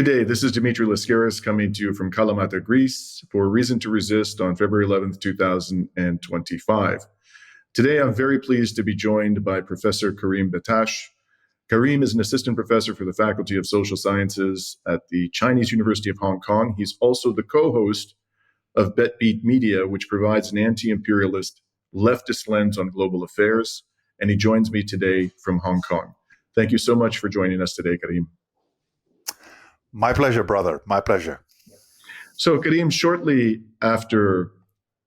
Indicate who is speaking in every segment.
Speaker 1: Good day. This is Dimitri Lascaris coming to you from Kalamata, Greece for Reason to Resist on February 11th, 2025. Today, I'm very pleased to be joined by Professor Karim Batash. Karim is an assistant professor for the Faculty of Social Sciences at the Chinese University of Hong Kong. He's also the co-host of BettBeat Media, which provides an anti-imperialist leftist lens on global affairs. And he joins me today from Hong Kong. Thank you so much for joining us today, Karim.
Speaker 2: My pleasure, brother. My pleasure.
Speaker 1: So, Karim, shortly after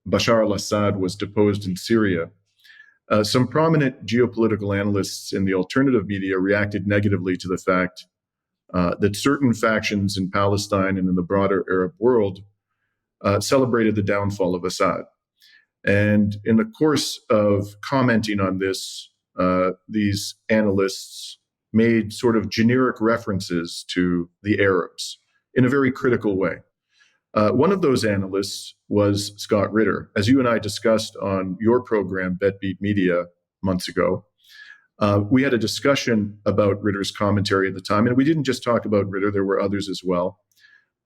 Speaker 1: Bashar al-Assad was deposed in Syria, some prominent geopolitical analysts in the alternative media reacted negatively to the fact that certain factions in Palestine and in the broader Arab world celebrated the downfall of Assad. And in the course of commenting on this, these analysts made sort of generic references to the Arabs in a very critical way. One of those analysts was Scott Ritter. As you and I discussed on your program, BettBeat Media, months ago, we had a discussion about Ritter's commentary at the time, and we didn't just talk about Ritter, there were others as well.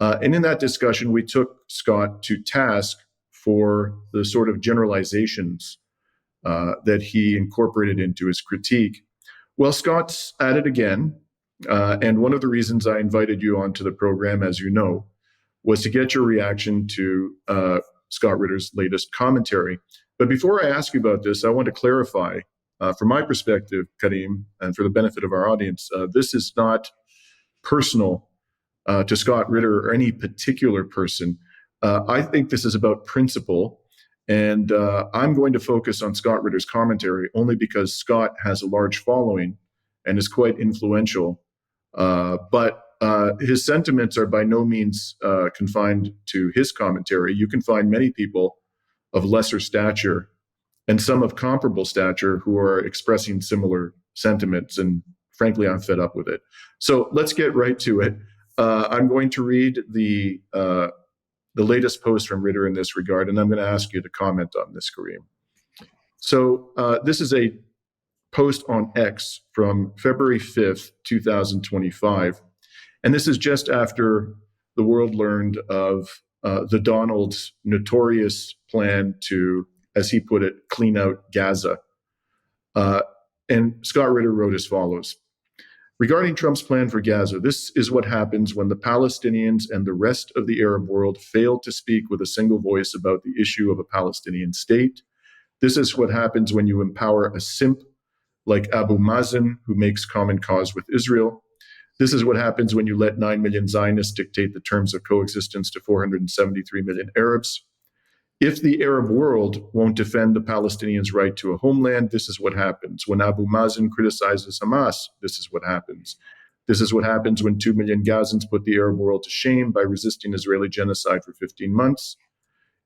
Speaker 1: And in that discussion, we took Scott to task for the sort of generalizations that he incorporated into his critique. Well, Scott's at it again, and one of the reasons I invited you onto the program, as you know, was to get your reaction to Scott Ritter's latest commentary. But before I ask you about this, I want to clarify, from my perspective, Karim, and for the benefit of our audience, this is not personal to Scott Ritter or any particular person. I think this is about principle. And I'm going to focus on Scott Ritter's commentary only because Scott has a large following and is quite influential. But his sentiments are by no means confined to his commentary. You can find many people of lesser stature and some of comparable stature who are expressing similar sentiments. And frankly, I'm fed up with it. So let's get right to it. I'm going to read the latest post from Ritter in this regard, and I'm going to ask you to comment on this, Karim. So this is a post on X from February 5th, 2025. And this is just after the world learned of the Donald's notorious plan to, as he put it, clean out Gaza. And Scott Ritter wrote as follows. Regarding Trump's plan for Gaza, this is what happens when the Palestinians and the rest of the Arab world fail to speak with a single voice about the issue of a Palestinian state. This is what happens when you empower a simp like Abu Mazen, who makes common cause with Israel. This is what happens when you let 9 million Zionists dictate the terms of coexistence to 473 million Arabs. If the Arab world won't defend the Palestinians' right to a homeland, this is what happens. When Abu Mazen criticizes Hamas, this is what happens. This is what happens when 2 million Gazans put the Arab world to shame by resisting Israeli genocide for 15 months.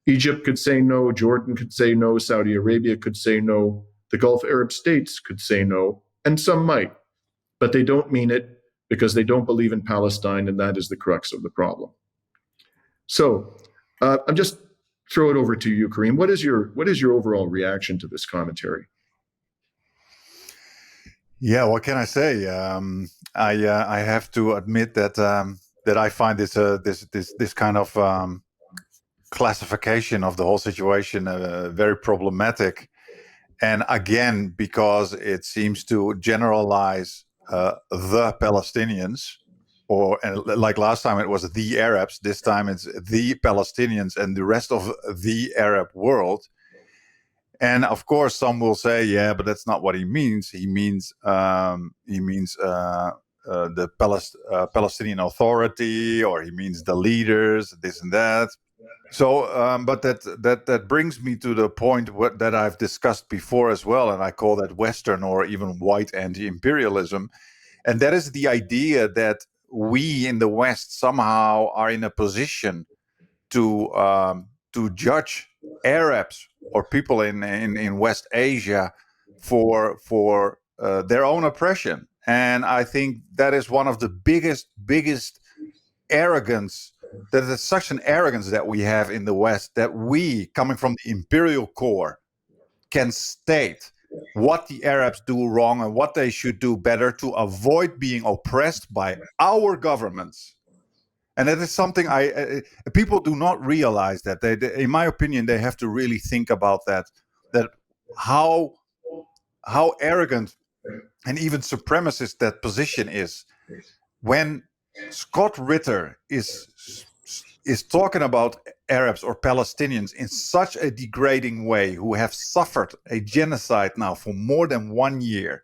Speaker 1: Egypt could say no, Jordan could say no, Saudi Arabia could say no, the Gulf Arab states could say no, and some might. But they don't mean it because they don't believe in Palestine, and that is the crux of the problem. So I'm just throw it over to you, Karim. What is your overall reaction to this commentary?
Speaker 2: Yeah, what can I say? I have to admit that that I find this kind of classification of the whole situation very problematic, and again because it seems to generalize the Palestinians. Or like last time it was the Arabs, this time it's the Palestinians and the rest of the Arab world. And of course, some will say, yeah, but that's not what he means. He means the Palestinian Authority, or he means the leaders, this and that. So, but that brings me to the point that I've discussed before as well, and I call that Western or even white anti-imperialism, and that is the idea that we in the West somehow are in a position to judge Arabs or people in West Asia for their own oppression, and I think that is one of the biggest arrogance. That is such an arrogance that we have in the West, that we, coming from the imperial core, can state what the Arabs do wrong and what they should do better to avoid being oppressed by our governments. And that is something people do not realize that. In my opinion, they have to really think about that how arrogant and even supremacist that position is. When Scott Ritter is talking about Arabs or Palestinians in such a degrading way, who have suffered a genocide now for more than 1 year,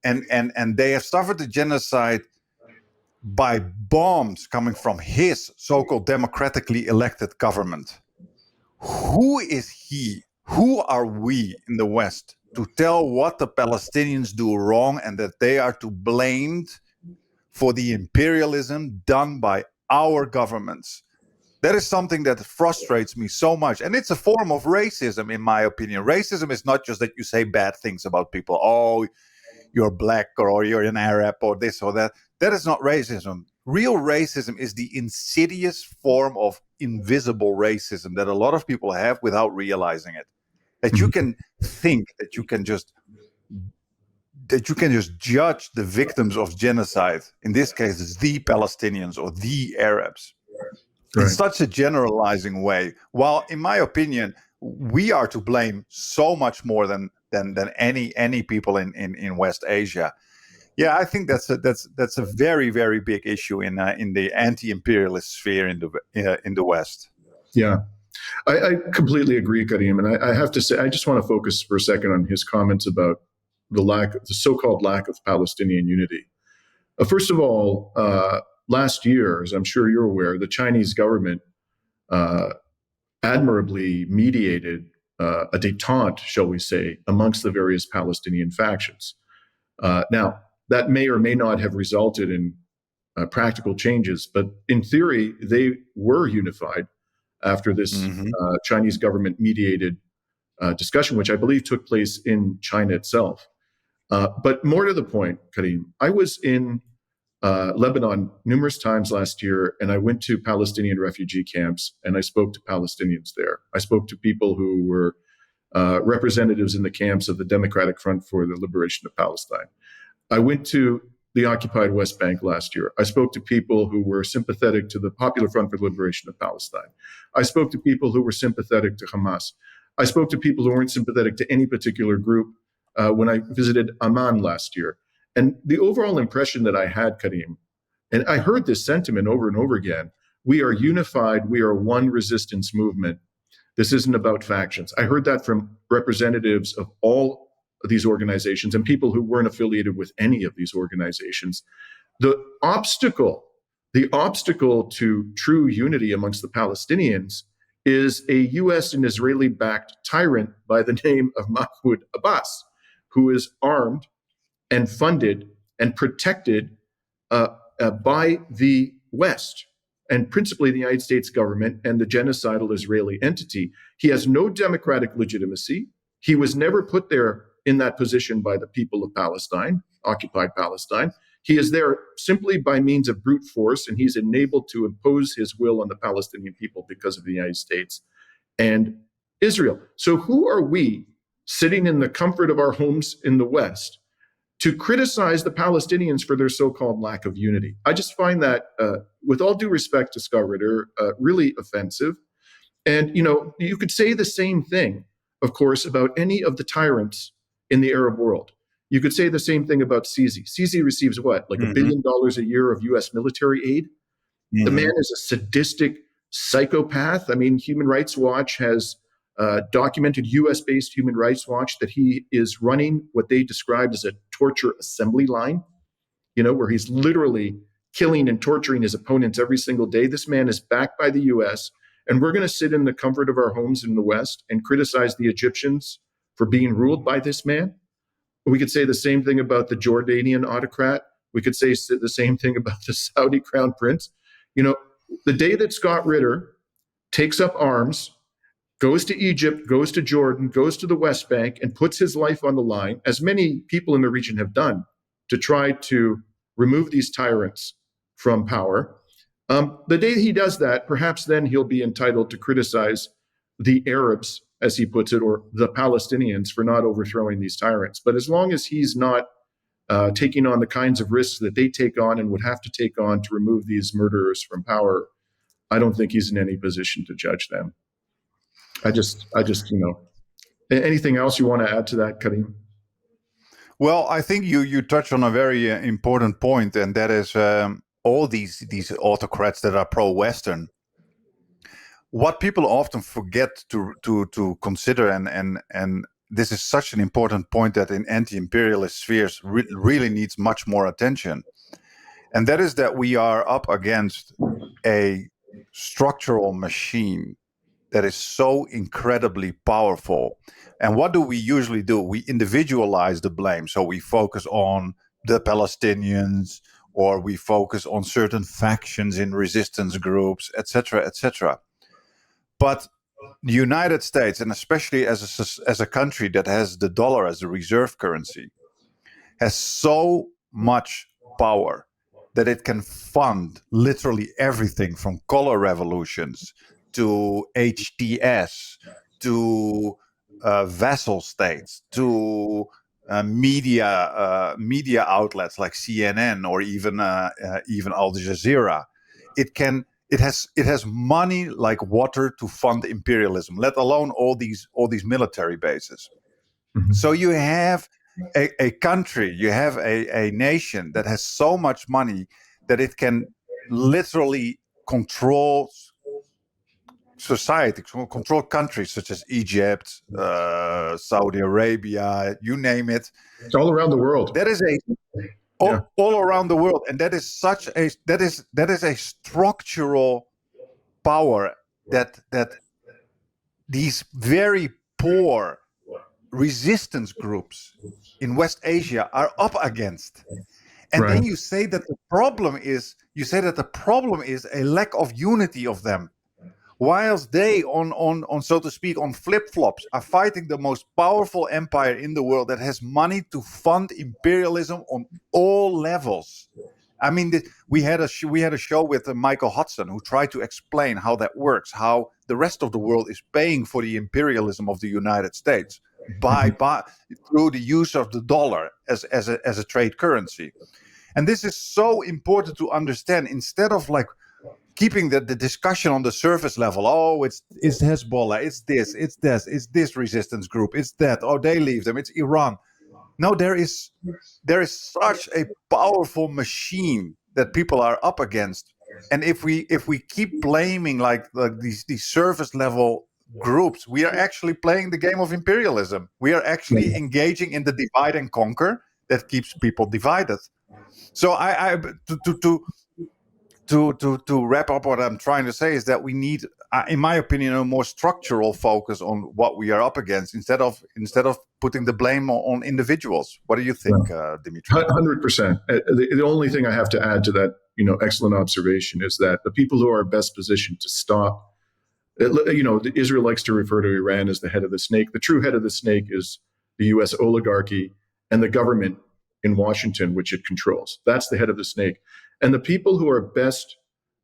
Speaker 2: and they have suffered the genocide by bombs coming from his so-called democratically elected government. Who is he? Who are we in the West to tell what the Palestinians do wrong and that they are to blame for the imperialism done by our governments? That is something that frustrates me so much. And it's a form of racism, in my opinion. Racism is not just that you say bad things about people. Oh, you're black or you're an Arab or this or that. That is not racism. Real racism is the insidious form of invisible racism that a lot of people have without realizing it. That you can think that you can just judge the victims of genocide, in this case, it's the Palestinians or the Arabs, in such a generalizing way. While, in my opinion, we are to blame so much more than any people in West Asia. Yeah, I think that's a very, very big issue in the anti-imperialist sphere in the West.
Speaker 1: Yeah, I completely agree, Karim. And I have to say, I just want to focus for a second on his comments about the so-called lack of Palestinian unity. First of all, last year, as I'm sure you're aware, the Chinese government admirably mediated a détente, shall we say, amongst the various Palestinian factions. Now, that may or may not have resulted in practical changes, but in theory, they were unified after this Chinese government mediated discussion, which I believe took place in China itself. But more to the point, Karim, I was in Lebanon numerous times last year, and I went to Palestinian refugee camps, and I spoke to Palestinians there. I spoke to people who were representatives in the camps of the Democratic Front for the Liberation of Palestine. I went to the occupied West Bank last year. I spoke to people who were sympathetic to the Popular Front for the Liberation of Palestine. I spoke to people who were sympathetic to Hamas. I spoke to people who weren't sympathetic to any particular group when I visited Amman last year. And the overall impression that I had, Karim, and I heard this sentiment over and over again, we are unified, we are one resistance movement. This isn't about factions. I heard that from representatives of all of these organizations and people who weren't affiliated with any of these organizations. The obstacle to true unity amongst the Palestinians is a US and Israeli-backed tyrant by the name of Mahmoud Abbas, who is armed and funded and protected by the West, and principally the United States government and the genocidal Israeli entity. He has no democratic legitimacy. He was never put there in that position by the people of Palestine, occupied Palestine. He is there simply by means of brute force, and he's enabled to impose his will on the Palestinian people because of the United States and Israel. So who are we, sitting in the comfort of our homes in the West, to criticize the Palestinians for their so-called lack of unity? I just find that, with all due respect to Scott Ritter, really offensive. And, you could say the same thing, of course, about any of the tyrants in the Arab world. You could say the same thing about Sisi. Sisi receives what, like $1 billion a year of US military aid? The man is a sadistic psychopath. I mean, Human Rights Watch has documented, US-based Human Rights Watch, that he is running what they described as a torture assembly line, where he's literally killing and torturing his opponents every single day. This man is backed by the US, and we're going to sit in the comfort of our homes in the West and criticize the Egyptians for being ruled by this man? We could say the same thing about the Jordanian autocrat. We could say the same thing about the Saudi crown prince. The day that Scott Ritter takes up arms, goes to Egypt, goes to Jordan, goes to the West Bank, and puts his life on the line, as many people in the region have done, to try to remove these tyrants from power. The day he does that, perhaps then he'll be entitled to criticize the Arabs, as he puts it, or the Palestinians, for not overthrowing these tyrants. But as long as he's not taking on the kinds of risks that they take on and would have to take on to remove these murderers from power, I don't think he's in any position to judge them. I just, anything else you want to add to that, Karim?
Speaker 2: Well, I think you touch on a very important point, and that is all these autocrats that are pro-Western. What people often forget to consider, and this is such an important point that in anti-imperialist spheres really needs much more attention, and that is that we are up against a structural machine that is so incredibly powerful. And what do we usually do? We individualize the blame. So we focus on the Palestinians, or we focus on certain factions in resistance groups, etc., etc. But the United States, and especially as a country that has the dollar as a reserve currency, has so much power that it can fund literally everything from color revolutions to HTS to vassal states to media outlets like CNN or even Al Jazeera. It has money like water to fund imperialism, let alone all these military bases.
Speaker 1: Mm-hmm.
Speaker 2: So you have a country, you have a nation that has so much money that it can literally control society, control countries such as Egypt, Saudi Arabia, you name it.
Speaker 1: It's all around the world.
Speaker 2: That is all around the world, and that is a structural power that these very poor resistance groups in West Asia are up against. And
Speaker 1: Right.
Speaker 2: then you say that the problem is a lack of unity of them, whilst they on so to speak on flip-flops are fighting the most powerful empire in the world that has money to fund imperialism on all levels. I mean, we had a show with Michael Hudson who tried to explain how that works, how the rest of the world is paying for the imperialism of the United States by through the use of the dollar as a trade currency. And this is so important to understand, instead of like keeping the discussion on the surface level. Oh, it's Hezbollah, it's this resistance group, it's that. Oh, they leave them, it's Iran. No, there is such a powerful machine that people are up against, and if we keep blaming like these surface level groups, we are actually playing the game of imperialism. We are actually engaging in the divide and conquer that keeps people divided. So to wrap up, what I'm trying to say is that we need, in my opinion, a more structural focus on what we are up against instead of putting the blame on individuals. What do you think, Dimitri?
Speaker 1: 100%. The only thing I have to add to that, excellent observation is that the people who are best positioned to stop, Israel likes to refer to Iran as the head of the snake. The true head of the snake is the U.S. oligarchy and the government in Washington, which it controls. That's the head of the snake. And the people who are best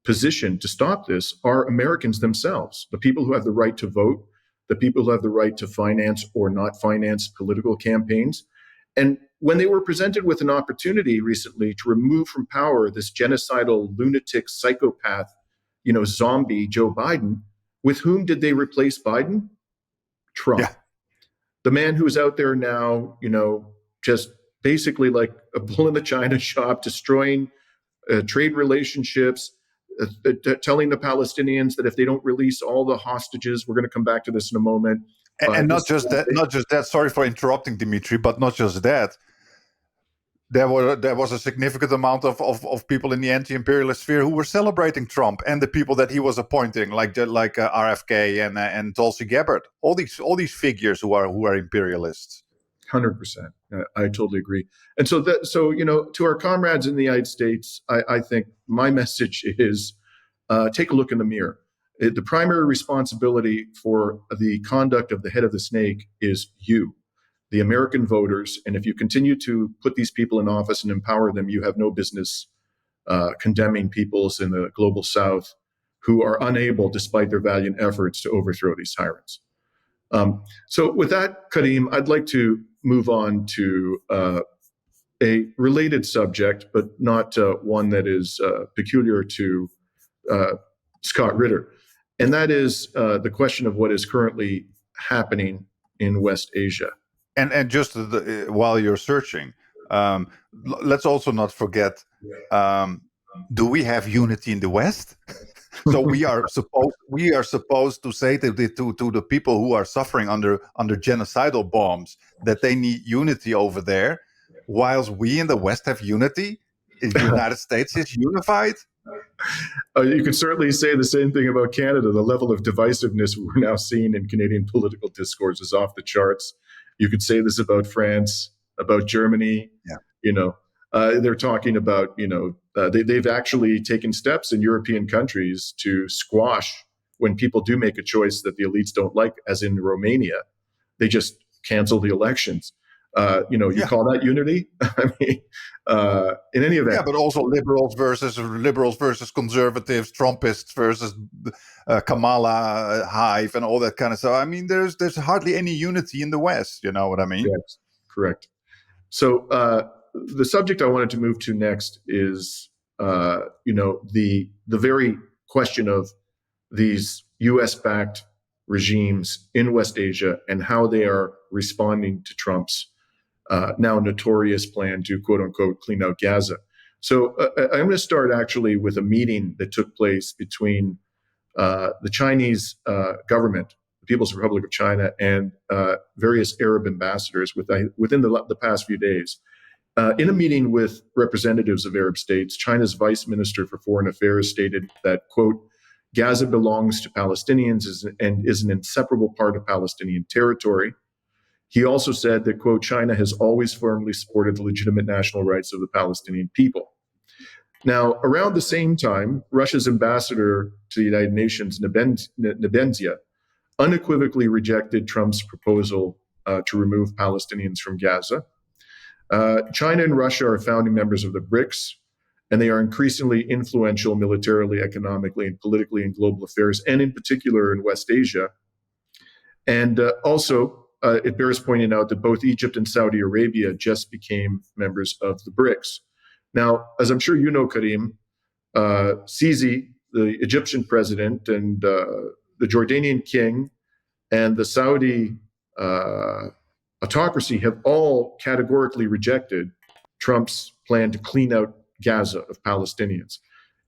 Speaker 1: positioned to stop this are Americans themselves, the people who have the right to vote, the people who have the right to finance or not finance political campaigns. And when they were presented with an opportunity recently to remove from power this genocidal, lunatic, psychopath, zombie, Joe Biden, with whom did they replace Biden? Trump. Yeah. The man who's out there now, just basically like a bull in the china shop, destroying trade relationships, telling the Palestinians that if they don't release all the hostages, we're going to come back to this in a moment.
Speaker 2: And not just that. Sorry for interrupting, Dimitri, but not just that. There was a significant amount of people in the anti-imperialist sphere who were celebrating Trump and the people that he was appointing, like RFK and Tulsi Gabbard. All these figures who are imperialists.
Speaker 1: 100%. I totally agree. And so to our comrades in the United States, I think my message is take a look in the mirror. The primary responsibility for the conduct of the head of the snake is you, the American voters. And if you continue to put these people in office and empower them, you have no business condemning peoples in the global South who are unable, despite their valiant efforts, to overthrow these tyrants. So with that, Karim, I'd like to move on to a related subject, but not one that is peculiar to Scott Ritter. And that is the question of what is currently happening in West Asia.
Speaker 2: And just while you're searching, let's also not forget, do we have unity in the West? So we are supposed to say to the people who are suffering under genocidal bombs that they need unity over there, whilst we in the West have unity. The United States is unified.
Speaker 1: You could certainly say the same thing about Canada. The level of divisiveness we're now seeing in Canadian political discourse is off the charts. You could say this about France, about Germany.
Speaker 2: Yeah.
Speaker 1: They're talking about, they've actually taken steps in European countries to squash when people do make a choice that the elites don't like, as in Romania. They just cancel the elections. You call that unity? I mean, in any event.
Speaker 2: Yeah, but also liberals versus conservatives, Trumpists versus Kamala Hive, and all that kind of stuff. I mean, there's hardly any unity in the West. You know what I mean?
Speaker 1: Yes, correct. So the subject I wanted to move to next is, the very question of these U.S.-backed regimes in West Asia and how they are responding to Trump's now notorious plan to quote unquote clean out Gaza. So I'm going to start actually with a meeting that took place between the Chinese government, the People's Republic of China, and various Arab ambassadors within the past few days. In a meeting with representatives of Arab states, China's vice minister for foreign affairs stated that, quote, Gaza belongs to Palestinians and is an inseparable part of Palestinian territory. He also said that, quote, China has always firmly supported the legitimate national rights of the Palestinian people. Now, around the same time, Russia's ambassador to the United Nations, Nebenzia, unequivocally rejected Trump's proposal to remove Palestinians from Gaza. China and Russia are founding members of the Brics, and they are increasingly influential militarily, economically, and politically in global affairs, and in particular in West Asia. And also, it bears pointing out that both Egypt and Saudi Arabia just became members of the Brics. Now, as I'm sure you know, Karim, Sisi, the Egyptian president, and the Jordanian king, and the Saudi autocracy have all categorically rejected Trump's plan to clean out Gaza of Palestinians.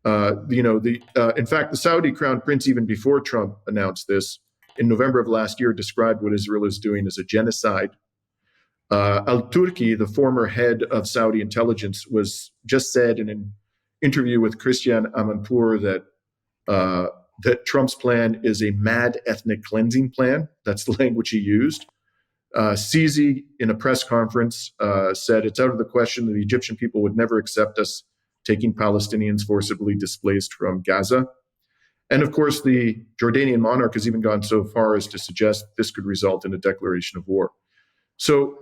Speaker 1: In fact, the Saudi crown prince, even before Trump announced this, in November of last year, described what Israel is doing as a genocide. Al-Turki, the former head of Saudi intelligence, was just said in an interview with Christian Amanpour that Trump's plan is a mad ethnic cleansing plan. That's the language he used. Sisi, in a press conference, said it's out of the question that the Egyptian people would never accept us taking Palestinians forcibly displaced from Gaza. And of course, the Jordanian monarch has even gone so far as to suggest this could result in a declaration of war. So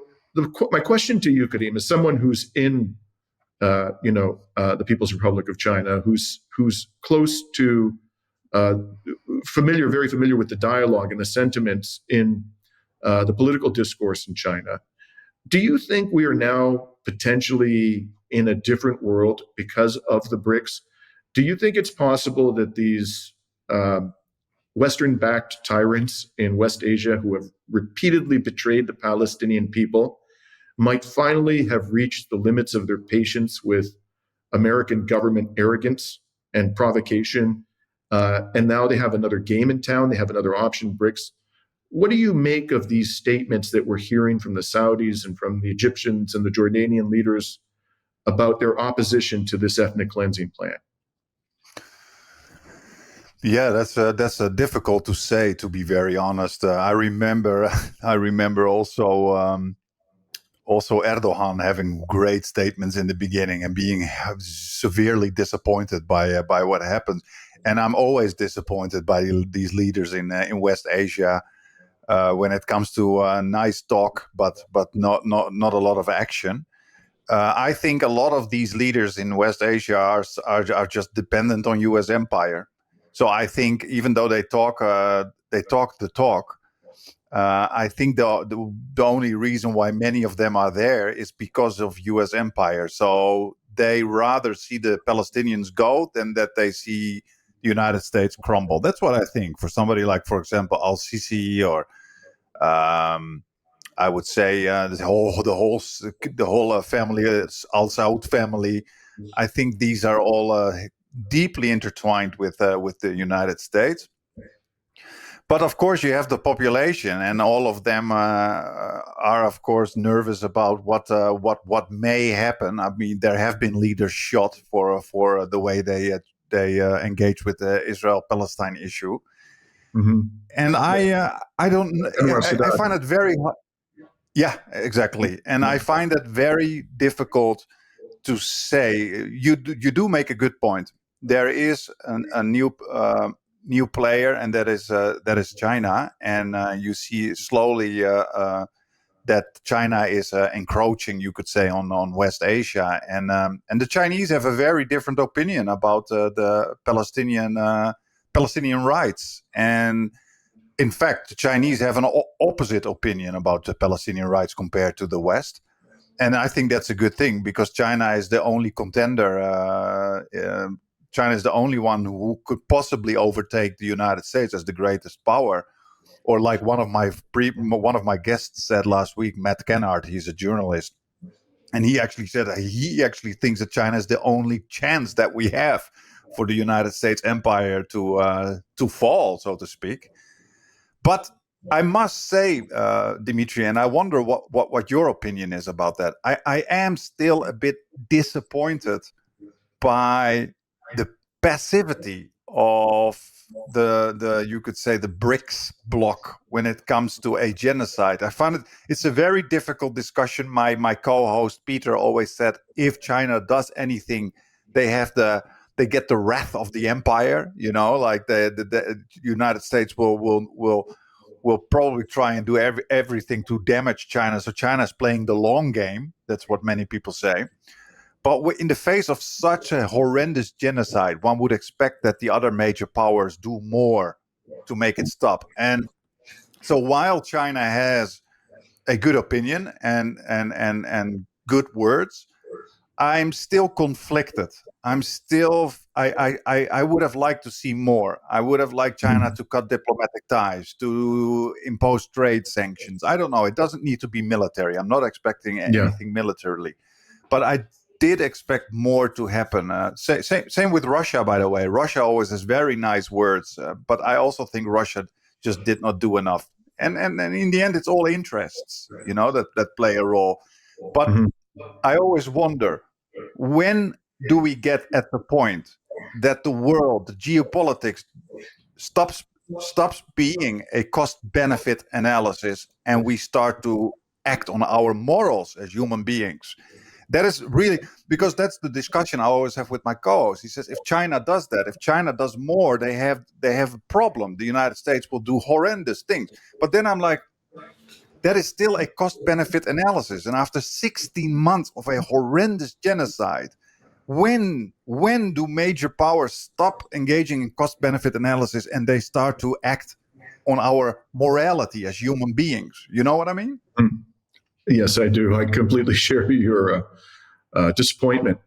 Speaker 1: my question to you, Karim, is someone who's in, the People's Republic of China, who's close to, very familiar with the dialogue and the sentiments in the political discourse in China. Do you think we are now potentially in a different world because of the Brics? Do you think it's possible that these Western-backed tyrants in West Asia who have repeatedly betrayed the Palestinian people might finally have reached the limits of their patience with American government arrogance and provocation, and now they have another game in town, they have another option, Brics? What do you make of these statements that we're hearing from the Saudis and from the Egyptians and the Jordanian leaders about their opposition to this ethnic cleansing plan?
Speaker 2: Yeah, that's difficult to say, to be very honest. I remember also Erdogan having great statements in the beginning and being severely disappointed by what happened. And I'm always disappointed by these leaders in West Asia when it comes to nice talk, but not a lot of action. I think a lot of these leaders in West Asia are just dependent on U.S. empire. So I think even though they talk the talk, I think the only reason why many of them are there is because of U.S. empire. So they rather see the Palestinians go than that they see the United States crumble. That's what I think. For somebody like, for example, Al-Sisi, or I would say the whole family, Al Saud family. I think these are all deeply intertwined with the United States. But of course, you have the population, and all of them are, of course, nervous about what may happen. I mean, there have been leaders shot for the way they engage with the Israel-Palestine issue, and I don't. I find it very. Yeah, exactly, and I find it very difficult to say. You do make a good point. There is a new player, and that is China, and you see slowly that China is encroaching, you could say, on West Asia, and the Chinese have a very different opinion about the Palestinian rights, and in fact, the Chinese have an opposite opinion about the Palestinian rights compared to the West. And I think that's a good thing, because China is the only contender. China is the only one who could possibly overtake the United States as the greatest power. Or like one of my guests said last week, Matt Kennard, he's a journalist, and he actually said that he actually thinks that China is the only chance that we have for the United States empire to fall, so to speak. But I must say, Dimitri, and I wonder what your opinion is about that. I am still a bit disappointed by the passivity of the you could say the Brics bloc when it comes to a genocide. I find it's a very difficult discussion. My co-host Peter always said, if China does anything, they get the wrath of the empire. You know, like the United States will probably try and do everything to damage China. So China's playing the long game. That's what many people say. But in the face of such a horrendous genocide, one would expect that the other major powers do more to make it stop. And so while China has a good opinion and good words, I'm still conflicted. I would have liked to see more. I would have liked China to cut diplomatic ties, to impose trade sanctions. I don't know. It doesn't need to be military. I'm not expecting anything militarily. But I did expect more to happen. Same with Russia, by the way. Russia always has very nice words, but I also think Russia just did not do enough. And in the end, it's all interests, that play a role. But I always wonder, when do we get at the point that the world, the geopolitics, stops being a cost-benefit analysis, and we start to act on our morals as human beings? That is really, because that's the discussion I always have with my co-host. He says, if China does that, if China does more, they have a problem. The United States will do horrendous things. But then I'm like, that is still a cost-benefit analysis. And after 16 months of a horrendous genocide, when do major powers stop engaging in cost-benefit analysis and they start to act on our morality as human beings? You know what I mean?
Speaker 1: Yes, I do. I completely share your disappointment.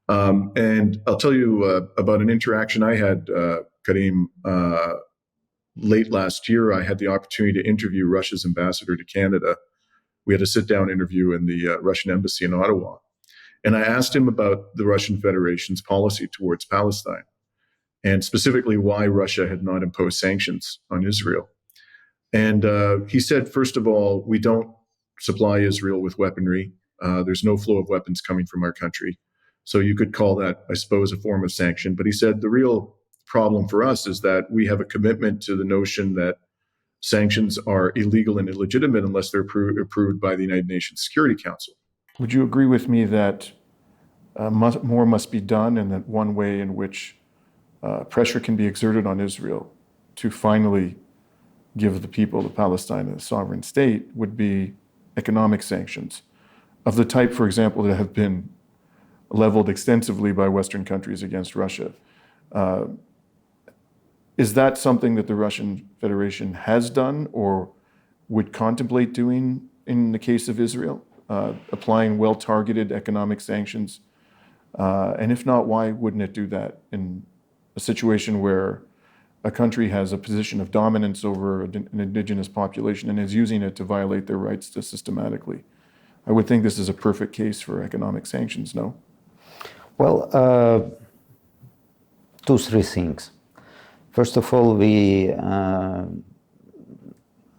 Speaker 1: And I'll tell you about an interaction I had, Karim. Late last year, I had the opportunity to interview Russia's ambassador to Canada. We had a sit-down interview in the Russian embassy in Ottawa. And I asked him about the Russian Federation's policy towards Palestine, and specifically why Russia had not imposed sanctions on Israel. And he said, first of all, we don't supply Israel with weaponry. There's no flow of weapons coming from our country. So you could call that, I suppose, a form of sanction. But he said the real problem for us is that we have a commitment to the notion that sanctions are illegal and illegitimate unless they're approved by the United Nations Security Council.
Speaker 3: Would you agree with me that more must be done, and that one way in which pressure can be exerted on Israel to finally give the people of Palestine a sovereign state would be economic sanctions of the type, for example, that have been leveled extensively by Western countries against Russia? Is that something that the Russian Federation has done, or would contemplate doing in the case of Israel, applying well-targeted economic sanctions? And if not, why wouldn't it do that in a situation where a country has a position of dominance over an indigenous population and is using it to violate their rights systematically? I would think this is a perfect case for economic sanctions, no?
Speaker 4: Well, two, three things. First of all, we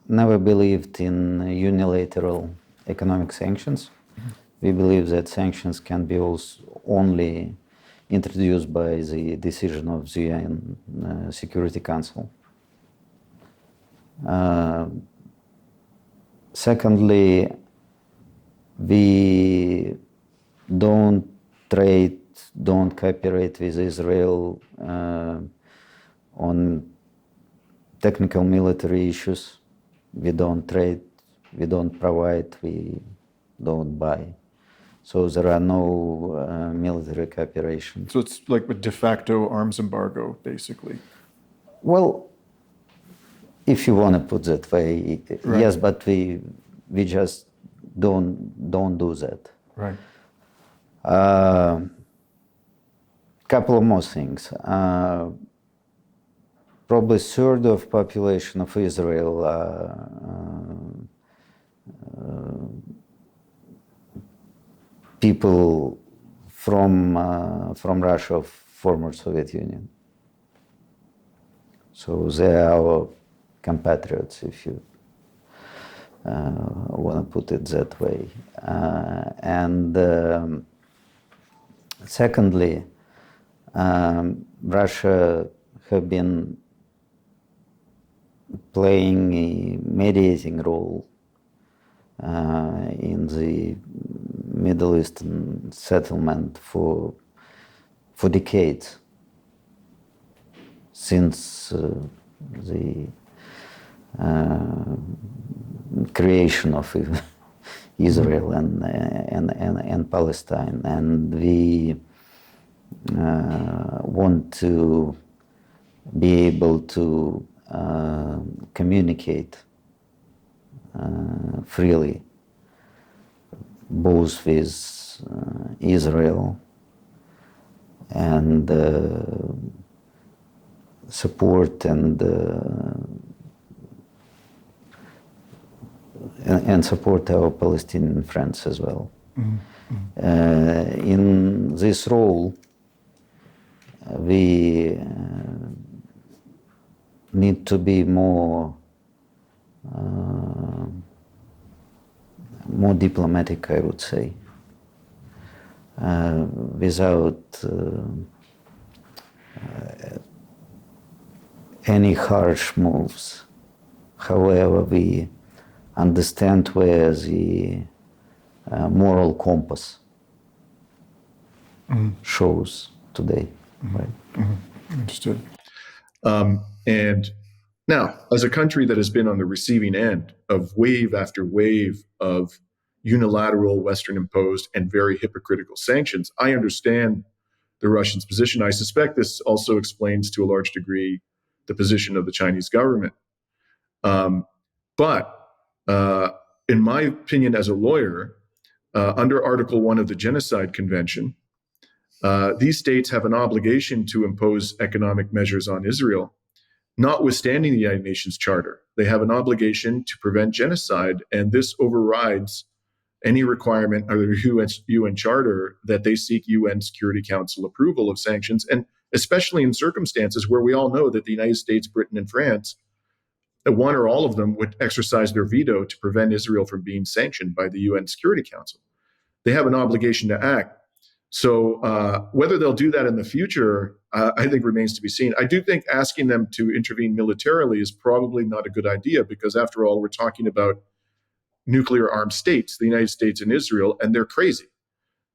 Speaker 4: never believed in unilateral economic sanctions. We believe that sanctions can be only introduced by the decision of the UN Security Council. Secondly, we don't trade, don't cooperate with Israel on technical military issues. We don't trade, we don't provide, we don't buy. So there are no military cooperation.
Speaker 3: So it's like a de facto arms embargo, basically.
Speaker 4: Well, if you want to put that way,
Speaker 3: Right.
Speaker 4: yes, but we just don't do that.
Speaker 3: Right.
Speaker 4: Couple of more things. Probably a third of population of Israel people from Russia, of former Soviet Union. So they are our compatriots, if you want to put it that way. And secondly, Russia have been playing a mediating role in the Middle Eastern settlement for decades, since the creation of Israel and Palestine, and we want to be able to communicate freely, both with Israel and support and support our Palestinian friends as well. Mm-hmm. In this role, we need to be more diplomatic, I would say, without any harsh moves. However, we understand where the moral compass shows today. Right?
Speaker 3: Understood.
Speaker 1: And now, as a country that has been on the receiving end of wave after wave of unilateral Western imposed and very hypocritical sanctions, I understand the Russians' position. I suspect this also explains to a large degree the position of the Chinese government. But in my opinion, as a lawyer, under Article 1 of the Genocide Convention, these states have an obligation to impose economic measures on Israel, notwithstanding the United Nations Charter. They have an obligation to prevent genocide, and this overrides any requirement under the UN Charter that they seek UN Security Council approval of sanctions, and especially in circumstances where we all know that the United States, Britain, and France, one or all of them, would exercise their veto to prevent Israel from being sanctioned by the UN Security Council. They have an obligation to act. So whether they'll do that in the future, I think remains to be seen. I do think asking them to intervene militarily is probably not a good idea, because after all, we're talking about nuclear armed states, the United States and Israel, and they're crazy.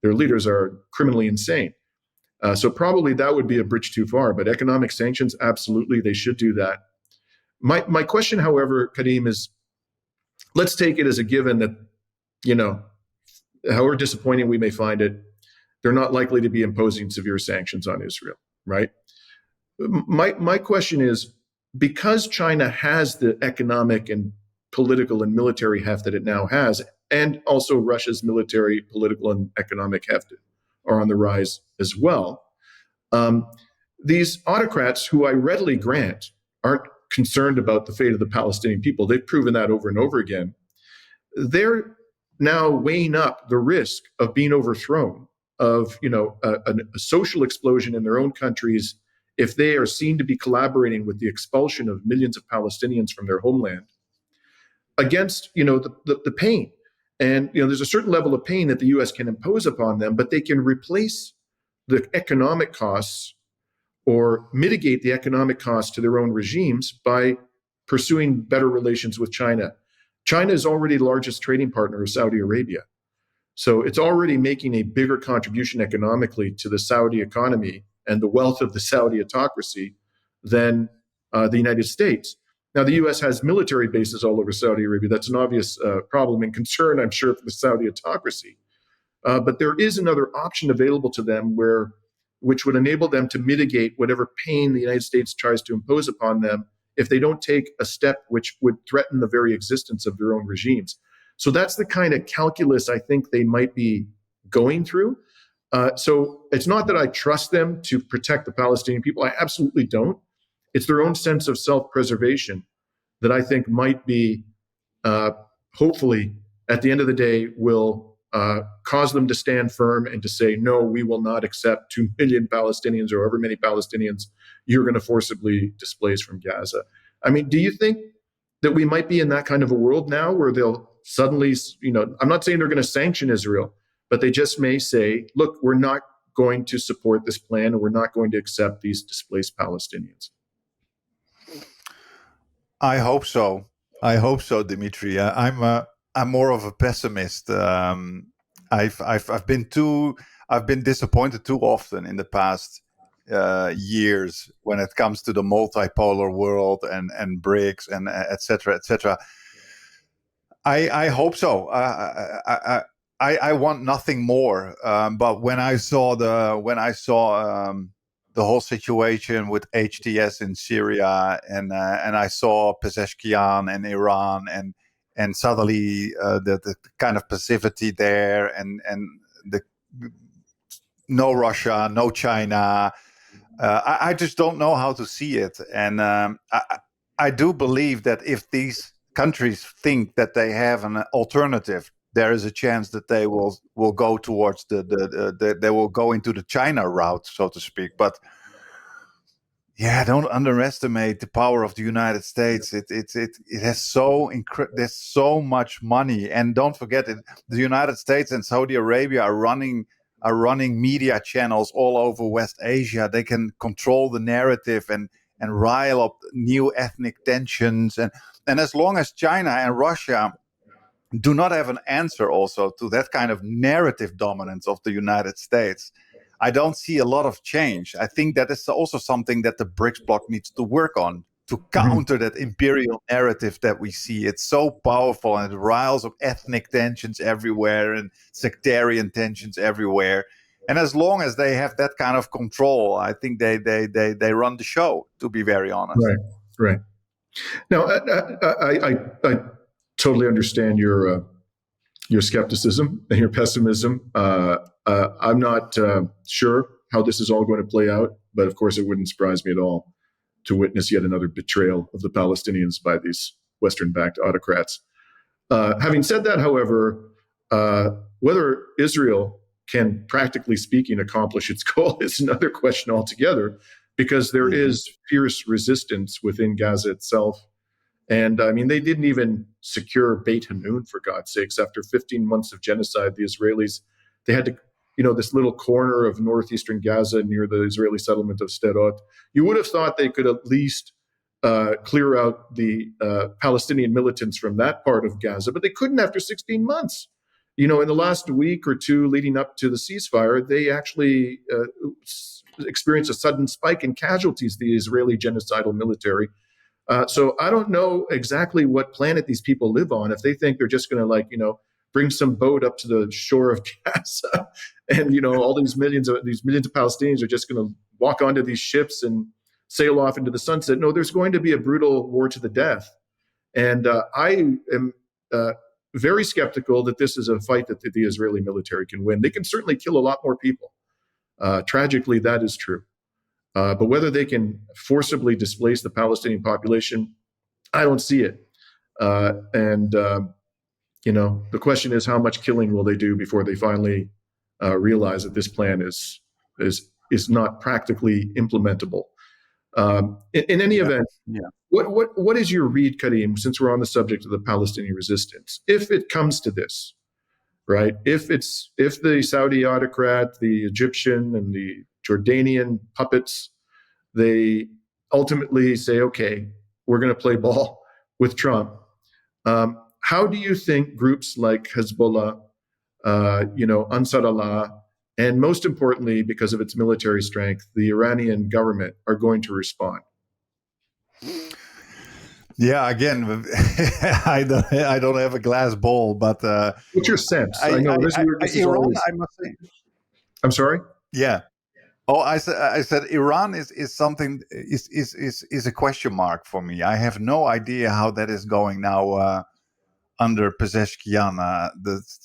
Speaker 1: Their leaders are criminally insane. So probably that would be a bridge too far, but economic sanctions, absolutely, they should do that. My question, however, Karim, is let's take it as a given that, however disappointing we may find it, they're not likely to be imposing severe sanctions on Israel, right? My question is, because China has the economic and political and military heft that it now has, and also Russia's military, political, and economic heft are on the rise as well. These autocrats, who I readily grant aren't concerned about the fate of the Palestinian people, they've proven that over and over again, they're now weighing up the risk of being overthrown, of a social explosion in their own countries if they are seen to be collaborating with the expulsion of millions of Palestinians from their homeland against the pain. And there's a certain level of pain that the U.S. can impose upon them, but they can replace the economic costs or mitigate the economic costs to their own regimes by pursuing better relations with China. China is already the largest trading partner of Saudi Arabia. So it's already making a bigger contribution economically to the Saudi economy and the wealth of the Saudi autocracy than the United States. Now, the U.S. has military bases all over Saudi Arabia. That's an obvious problem and concern, I'm sure, for the Saudi autocracy. But there is another option available to them which would enable them to mitigate whatever pain the United States tries to impose upon them if they don't take a step which would threaten the very existence of their own regimes. So that's the kind of calculus I think they might be going through. So it's not that I trust them to protect the Palestinian people. I absolutely don't. It's their own sense of self-preservation that I think might be, hopefully, at the end of the day, will cause them to stand firm and to say, no, we will not accept 2 million Palestinians or however many Palestinians you're going to forcibly displace from Gaza. I mean, do you think that we might be in that kind of a world now where they'll suddenly, I'm not saying they're going to sanction Israel, but they just may say, look, we're not going to support this plan and we're not going to accept these displaced Palestinians?
Speaker 2: I hope so. I hope so, Dimitri. I'm more of a pessimist. I've been disappointed too often in the past years when it comes to the multipolar world and Brics and et cetera, et cetera. I hope so. I want nothing more. But when I saw the whole situation with HTS in Syria and I saw Pezeshkian and Iran and suddenly the kind of passivity there and the no Russia, no China. I just don't know how to see it. And I do believe that if these countries think that they have an alternative, there is a chance that they will go towards they will go into the China route, so to speak. But yeah, don't underestimate the power of the United States. It has there's so much money, and don't forget it. The United States and Saudi Arabia are running media channels all over West Asia. They can control the narrative and rile up new ethnic tensions, and as long as China and Russia do not have an answer also to that kind of narrative dominance of the United States, I don't see a lot of change. I think that is also something that the BRICS bloc needs to work on to counter that imperial narrative that we see. It's so powerful and it riles up ethnic tensions everywhere and sectarian tensions everywhere. And as long as they have that kind of control, I think they run the show, to be very honest.
Speaker 1: Right. Now, I totally understand your skepticism and your pessimism. I'm not sure how this is all going to play out, but of course it wouldn't surprise me at all to witness yet another betrayal of the Palestinians by these Western-backed autocrats. Having said that, however, whether Israel can, practically speaking, accomplish its goal is another question altogether, because there is fierce resistance within Gaza itself. And I mean, they didn't even secure Beit Hanun, for God's sakes. After 15 months of genocide, the Israelis, they had to, this little corner of northeastern Gaza near the Israeli settlement of Sderot. You would have thought they could at least clear out the Palestinian militants from that part of Gaza, but they couldn't after 16 months. In the last week or two leading up to the ceasefire, they actually experienced a sudden spike in casualties, the Israeli genocidal military. So I don't know exactly what planet these people live on. If they think they're just going to bring some boat up to the shore of Gaza and, all these millions of Palestinians are just going to walk onto these ships and sail off into the sunset. No, there's going to be a brutal war to the death. And I am very skeptical that this is a fight that the Israeli military can win. They can certainly kill a lot more people. Tragically, that is true. But whether they can forcibly displace the Palestinian population, I don't see it. The question is, how much killing will they do before they finally realize that this plan is not practically implementable? In any event, what is your read, Karim, since we're on the subject of the Palestinian resistance? If it comes to this, right? If the Saudi autocrat, the Egyptian, and the Jordanian puppets, they ultimately say, okay, we're going to play ball with Trump. How do you think groups like Hezbollah, Ansar Allah, and most importantly, because of its military strength, the Iranian government are going to respond?
Speaker 2: Yeah, again, I don't have a glass ball, but
Speaker 1: what's your sense?
Speaker 2: Iran, I must say.
Speaker 1: I'm sorry?
Speaker 2: Yeah. Oh, I said Iran is something is a question mark for me. I have no idea how that is going now under Pezeshkian.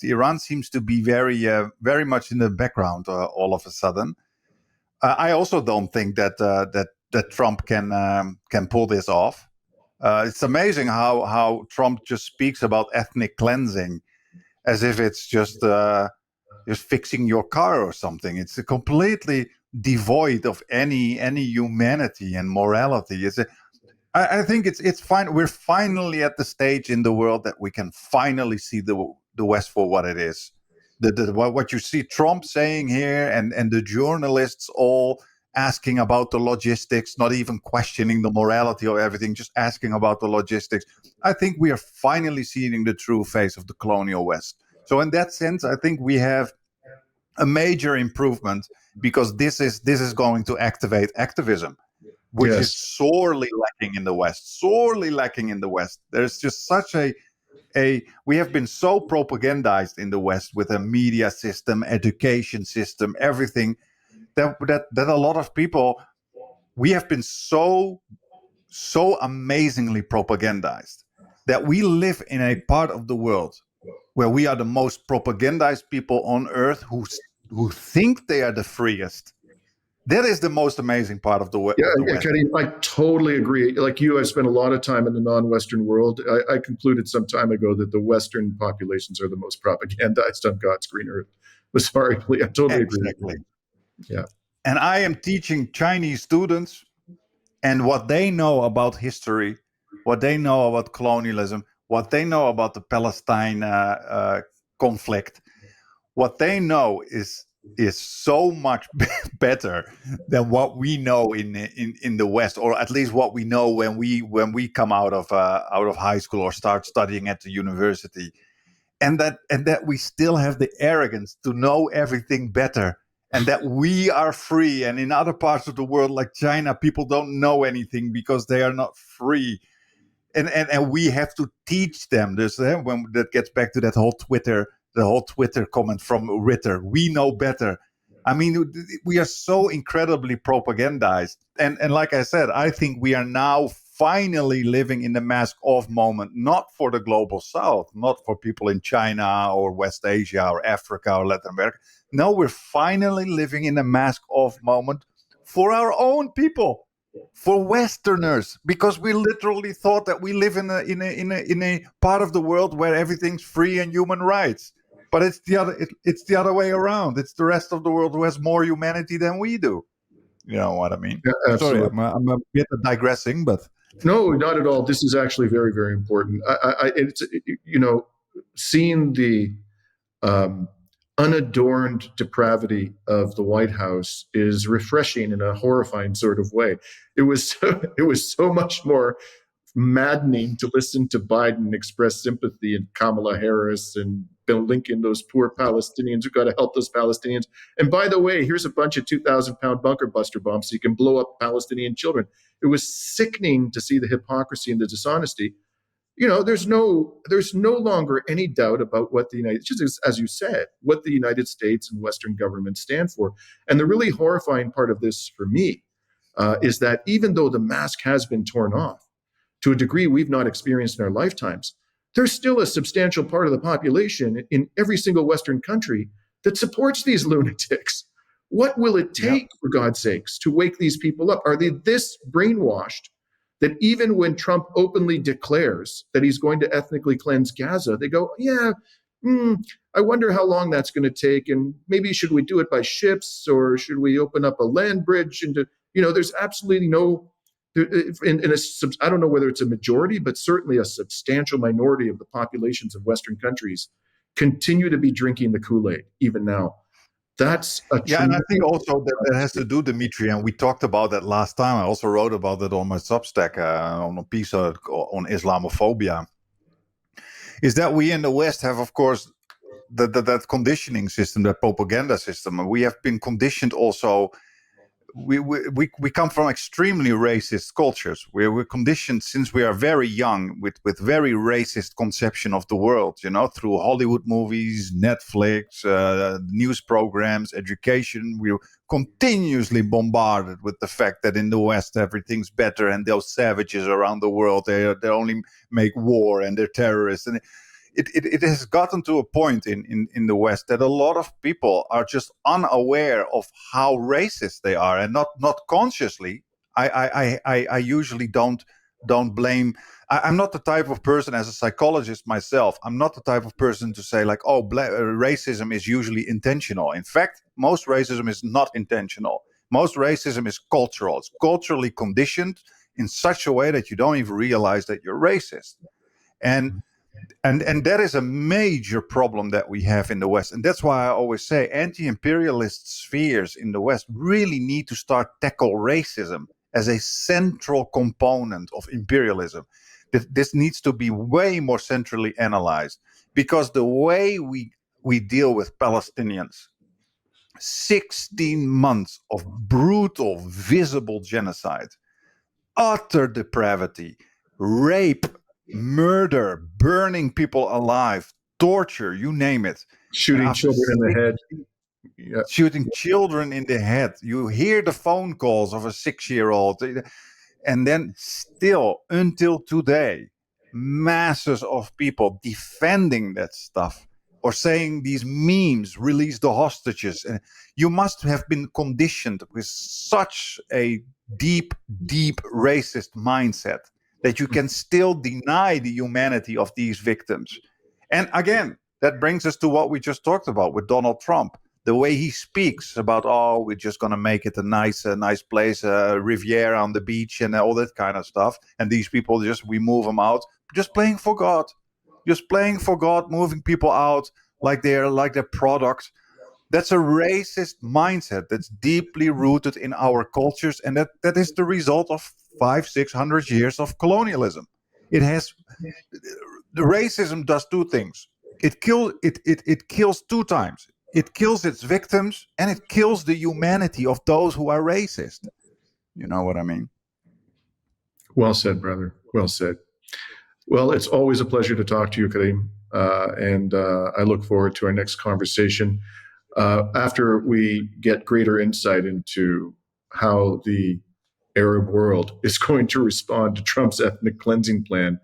Speaker 2: Iran seems to be very much in the background all of a sudden. I also don't think that Trump can pull this off. It's amazing how Trump just speaks about ethnic cleansing as if it's just fixing your car or something. It's completely devoid of any humanity and morality. I think it's fine. We're finally at the stage in the world that we can finally see the West for what it is. What you see Trump saying here and the journalists all asking about the logistics, not even questioning the morality or everything, just asking about the logistics. I think we are finally seeing the true face of the colonial West. So in that sense, I think we have a major improvement, because this is going to activate activism, which is sorely lacking in the West. There's just such we have been so propagandized in the West with a media system, education system, everything, that a lot of people, we have been so amazingly propagandized that we live in a part of the world where we are the most propagandized people on earth who think they are the freest. That is the most amazing part of the West.
Speaker 1: Karim, I totally agree. Like you, I spent a lot of time in the non-Western world. I concluded some time ago that the Western populations are the most propagandized on God's green earth. Sorry, I totally agree.
Speaker 2: Exactly.
Speaker 1: Yeah.
Speaker 2: And I am teaching Chinese students, and what they know about history, what they know about colonialism, what they know about the Palestine conflict, what they know is so much better than what we know in the West, or at least what we know when we come out of high school or start studying at the university, and that we still have the arrogance to know everything better, and that we are free. And in other parts of the world, like China, people don't know anything because they are not free. And we have to teach them this. When that gets back to that whole Twitter comment from Ritter, we know better. I mean, we are so incredibly propagandized. And like I said, I think we are now finally living in the mask off moment, not for the global South, not for people in China or West Asia or Africa or Latin America. No, we're finally living in a mask off moment for our own people, for Westerners, because we literally thought that we live in a part of the world where everything's free and human rights. But it's the other way around. It's the rest of the world who has more humanity than we do. You know what I mean?
Speaker 1: Yeah,
Speaker 2: sorry, I'm a bit digressing, but
Speaker 1: no, not at all. This is actually very, very important. It's seeing the unadorned depravity of the White House is refreshing in a horrifying sort of way. It was so much more maddening to listen to Biden express sympathy and Kamala Harris and Bill Lincoln, those poor Palestinians who got to help those Palestinians. And by the way, here's a bunch of 2,000-pound bunker buster bombs so you can blow up Palestinian children. It was sickening to see the hypocrisy and the dishonesty. There's no longer any doubt about what just as you said, what the United States and Western governments stand for. And the really horrifying part of this for me is that even though the mask has been torn off, to a degree we've not experienced in our lifetimes, there's still a substantial part of the population in every single Western country that supports these lunatics. What will it take, for God's sakes, to wake these people up? Are they this brainwashed that even when Trump openly declares that he's going to ethnically cleanse Gaza, they go, yeah, I wonder how long that's going to take, and maybe should we do it by ships, or should we open up a land bridge into, there's absolutely no, I don't know whether it's a majority, but certainly a substantial minority of the populations of Western countries continue to be drinking the Kool-Aid even now. That's a
Speaker 2: and I think also that has to do, Dimitri, and we talked about that last time. I also wrote about that on my Substack, on a piece on Islamophobia, is that we in the West have, of course, that conditioning system, that propaganda system. And we have been conditioned also. We come from extremely racist cultures. We're conditioned since we are very young with very racist conception of the world, through Hollywood movies, Netflix, news programs, education. We're continuously bombarded with the fact that in the West everything's better, and those savages around the world, they only make war and they're terrorists. And it has gotten to a point in the West that a lot of people are just unaware of how racist they are, and not consciously. I usually don't blame. I'm not the type of person, as a psychologist myself, I'm not the type of person to say like, racism is usually intentional. In fact, most racism is not intentional. Most racism is cultural. It's culturally conditioned in such a way that you don't even realize that you're racist. And that is a major problem that we have in the West. And that's why I always say anti-imperialist spheres in the West really need to start tackle racism as a central component of imperialism. This needs to be way more centrally analyzed, because the way we deal with Palestinians, 16 months of brutal, visible genocide, utter depravity, rape, murder, burning people alive, torture, you name it.
Speaker 1: Shooting children in the head.
Speaker 2: Yeah. Shooting children in the head. You hear the phone calls of a 6-year-old. And then still, until today, masses of people defending that stuff, or saying these memes, release the hostages. And you must have been conditioned with such a deep, deep racist mindset that you can still deny the humanity of these victims. And again, that brings us to what we just talked about with Donald Trump. The way he speaks about, we're just going to make it a nice place, Riviera on the beach and all that kind of stuff. And these people, we move them out, just playing for God. Just playing for God, moving people out like they're product. That's a racist mindset that's deeply rooted in our cultures, and that is the result of 500-600 years of colonialism. The racism does two things. It kills two times. It kills its victims, and it kills the humanity of those who are racist. You know what I mean?
Speaker 1: Well said, brother. Well said. Well, it's always a pleasure to talk to you, Karim, and I look forward to our next conversation after we get greater insight into how the Arab world is going to respond to Trump's ethnic cleansing plan.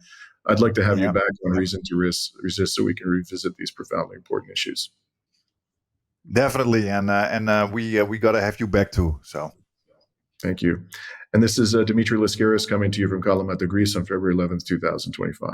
Speaker 1: I'd like to have you back on Reason to Resist so we can revisit these profoundly important issues.
Speaker 2: Definitely, and we got to have you back too. So,
Speaker 1: thank you. And this is Dimitri Lascaris coming to you from Kalamata, Greece on February 11th, 2025.